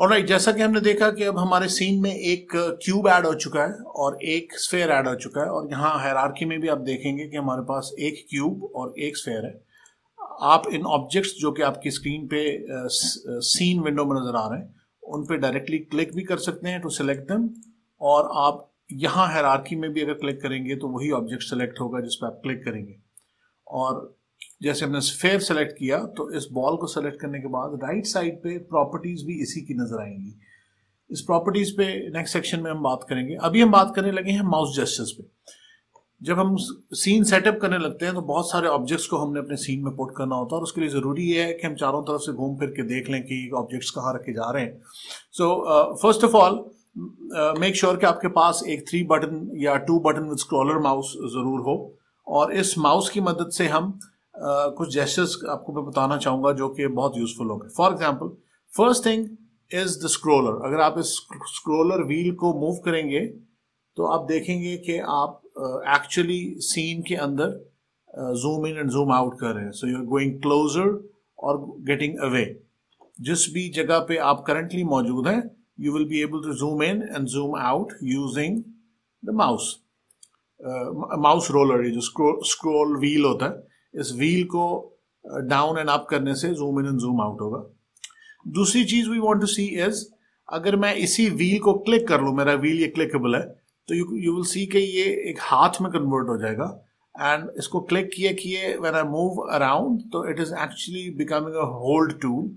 Alright, जैसा कि हमने देखा कि अब हमारे सीन में एक क्यूब ऐड हो चुका है और एक स्फेयर ऐड हो चुका है, और यहाँ हायरार्की में भी आप देखेंगे कि हमारे पास एक क्यूब और एक स्फेयर है। आप इन ऑब्जेक्ट्स जो कि आपकी स्क्रीन पे सीन विंडो में नजर आ रहे हैं उन पे डायरेक्टली क्लिक भी कर सकते हैं टू सेलेक्ट देम, और आप यहाँ हायरार्की में भी अगर क्लिक करेंगे तो वही ऑब्जेक्ट सेलेक्ट होगा जिस पे आप क्लिक करेंगे। और जैसे हमने स्फेयर सेलेक्ट किया तो इस बॉल को सेलेक्ट करने के बाद राइट साइड पे प्रॉपर्टीज भी इसी की नजर आएंगी। इस प्रॉपर्टीज पे नेक्स्ट सेक्शन में हम बात करेंगे। अभी हम बात करने लगे हैं माउस जेस्चर्स पे। जब हम सीन सेटअप करने लगते हैं तो बहुत सारे ऑब्जेक्ट्स को हमने अपने सीन में पुट करना होता है, और उसके लिए जरूरी ये है कि हम चारों तरफ से घूम फिर के देख लें कि ऑब्जेक्ट्स कहाँ रखे जा रहे हैं। So first of all make sure कि आपके पास एक 3 बटन या 2 बटन विद स्क्रॉलर माउस जरूर हो, और इस माउस की मदद से हम कुछ जेस्चर्स आपको मैं बताना चाहूंगा जो कि बहुत यूजफुल होंगे। For example, first thing is the scroller. अगर आप इस स्क्रॉलर व्हील को मूव करेंगे तो आप देखेंगे कि आप एक्चुअली सीन के अंदर zoom in and zoom out कर रहे हैं। So you are going closer और गेटिंग अवे। जिस भी जगह पे आप करंटली मौजूद हैं you will be able to zoom in and zoom out using the mouse. Mouse roller, ये जो स्क्रॉल व्हील होता है, इस व्हील को डाउन एंड अप करने से zoom in and zoom out होगा। दूसरी चीज we want to see is, अगर मैं इसी व्हील को क्लिक कर लूं, मेरा व्हील ये क्लिकेबल है, तो यू विल सी कि ये एक हाथ में कन्वर्ट हो जाएगा। एंड इसको क्लिक किए व्हेन आई मूव अराउंड तो it is actually becoming a hold tool,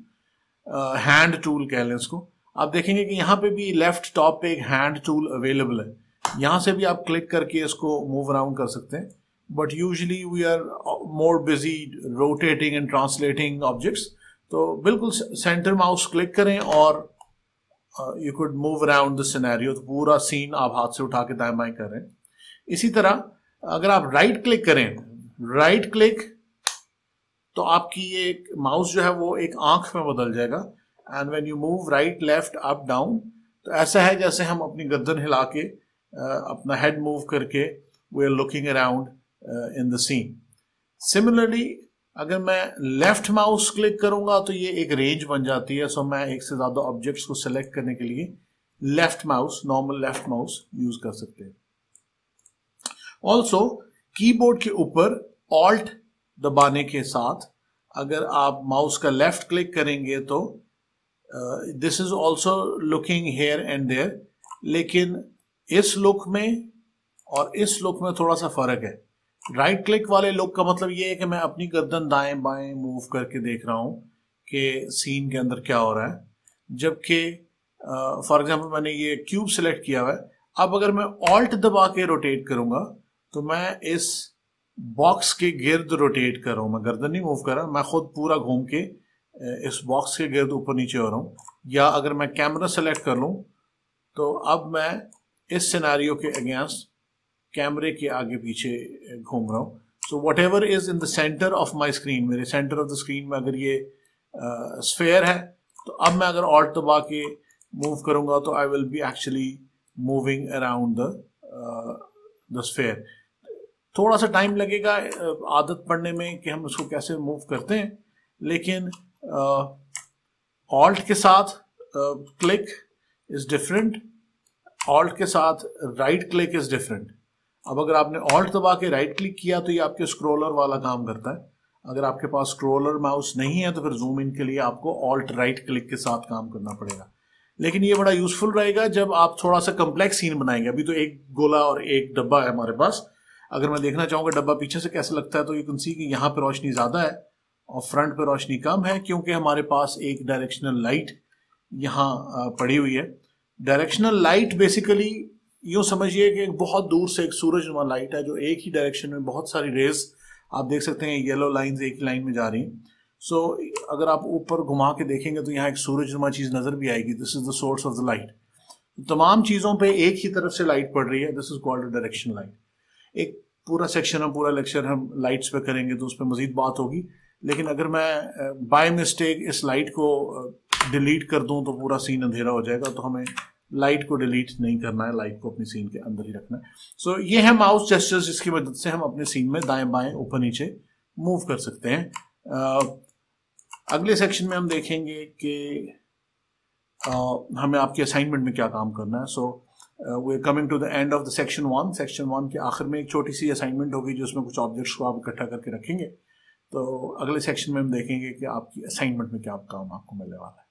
hand tool कह लें इसको। आप देखेंगे कि यहाँ पे भी लेफ्ट टॉप पे एक हैंड टूल अवेलेबल है, यहाँ से भी आप क्लिक करके इसको मूव अराउंड कर सकते हैं। But usually we are more busy rotating and translating objects, तो बिल्कुल सेंटर माउस क्लिक करें और you could move around the scenario. तो पूरा सीन आप हाथ से उठा के दाएं बाएं कर रहे हैं। इसी तरह अगर आप राइट क्लिक करें, राइट क्लिक, तो आपकी ये माउस जो है वो एक आंख में बदल जाएगा। And when you move right left up down, तो ऐसा है जैसे हम अपनी गर्दन हिला के अपना हेड मूव करके we are looking around in the scene. Similarly अगर मैं लेफ्ट माउस क्लिक करूंगा तो ये एक रेंज बन जाती है। सो मैं एक से ज्यादा ऑब्जेक्ट्स को सिलेक्ट करने के लिए left mouse, normal left mouse use कर सकते हैं। ऑल्सो कीबोर्ड के ऊपर ऑल्ट दबाने के साथ अगर आप माउस का लेफ्ट क्लिक करेंगे तो this is also looking here and there, लेकिन इस लुक में और इस लुक में थोड़ा सा फर्क है। राइट क्लिक वाले लुक का मतलब ये है कि मैं अपनी गर्दन दाएं बाएं मूव करके देख रहा हूं कि सीन के अंदर क्या हो रहा है, जबकि फॉर एग्जांपल मैंने ये क्यूब सिलेक्ट किया हुआ है। अब अगर मैं ऑल्ट दबा के रोटेट करूंगा तो मैं इस बॉक्स के गिर्द रोटेट कर रहा हूं, मैं गर्दन नहीं मूव कर रहा, मैं खुद पूरा घूम के इस बॉक्स के गिर्द ऊपर नीचे हो रहा हूं। या अगर मैं कैमरा सेलेक्ट कर लूं तो अब मैं इस सिनेरियो के अगेंस्ट कैमरे के आगे पीछे घूम रहा हूँ। So what ever is in the centre of my screen, मेरे सेंटर ऑफ द स्क्रीन में अगर ये स्फेयर है तो अब मैं अगर ऑल्ट दबा के मूव करूंगा तो I will be actually moving around the sphere. थोड़ा सा टाइम लगेगा आदत पड़ने में कि हम उसको कैसे मूव करते हैं, लेकिन ऑल्ट के साथ क्लिक इज डिफरेंट, ऑल्ट के साथ राइट क्लिक इज डिफरेंट। अब अगर आपने ऑल्ट दबा के राइट क्लिक किया तो ये आपके स्क्रॉलर वाला काम करता है। अगर आपके पास स्क्रॉलर माउस नहीं है तो फिर जूम इन के लिए आपको ऑल्ट राइट क्लिक के साथ काम करना पड़ेगा। लेकिन ये बड़ा यूजफुल रहेगा जब आप थोड़ा सा कम्प्लेक्स सीन बनाएंगे। अभी तो एक गोला और एक डब्बा है हमारे पास। अगर मैं देखना चाहूंगा डब्बा पीछे से कैसे लगता है तो यू कैन सी कि यहाँ पे रोशनी ज्यादा है और फ्रंट पे रोशनी कम है, क्योंकि हमारे पास एक डायरेक्शनल लाइट यहाँ पड़ी हुई है। डायरेक्शनल लाइट बेसिकली यूं समझिए कि बहुत दूर से एक सूरजनुमा लाइट है जो एक ही डायरेक्शन में बहुत सारी रेज, आप देख सकते हैं येलो लाइंस एक ही लाइन में जा रही हैं। सो अगर आप ऊपर घुमा के देखेंगे तो यहाँ एक सूरजनुमा चीज नजर भी आएगी। This is the source of the light. तमाम चीजों पे एक ही तरफ से लाइट पड़ रही है, this is called direction light. एक पूरा सेक्शन हम पूरा लेक्चर हम लाइट्स पे करेंगे तो उस पर मजीद बात होगी, लेकिन अगर मैं बाय मिस्टेक इस लाइट को डिलीट कर दूं तो पूरा सीन अंधेरा हो जाएगा। तो हमें लाइट को डिलीट नहीं करना है, लाइट को अपनी सीन के अंदर ही रखना है। सो ये है माउस जेस्चर्स जिसकी मदद से हम अपने सीन में दाएं बाएं ऊपर नीचे मूव कर सकते हैं। अगले सेक्शन में हम देखेंगे कि हमें आपकी असाइनमेंट में क्या काम करना है। So we are coming to the end of the section 1। Section 1 के आखिर में एक छोटी सी असाइनमेंट होगी जिसमें कुछ ऑब्जेक्ट्स को आप इकट्ठा करके रखेंगे। तो अगले सेक्शन में हम देखेंगे कि आपकी असाइनमेंट में क्या काम आपको मिलने वाला है।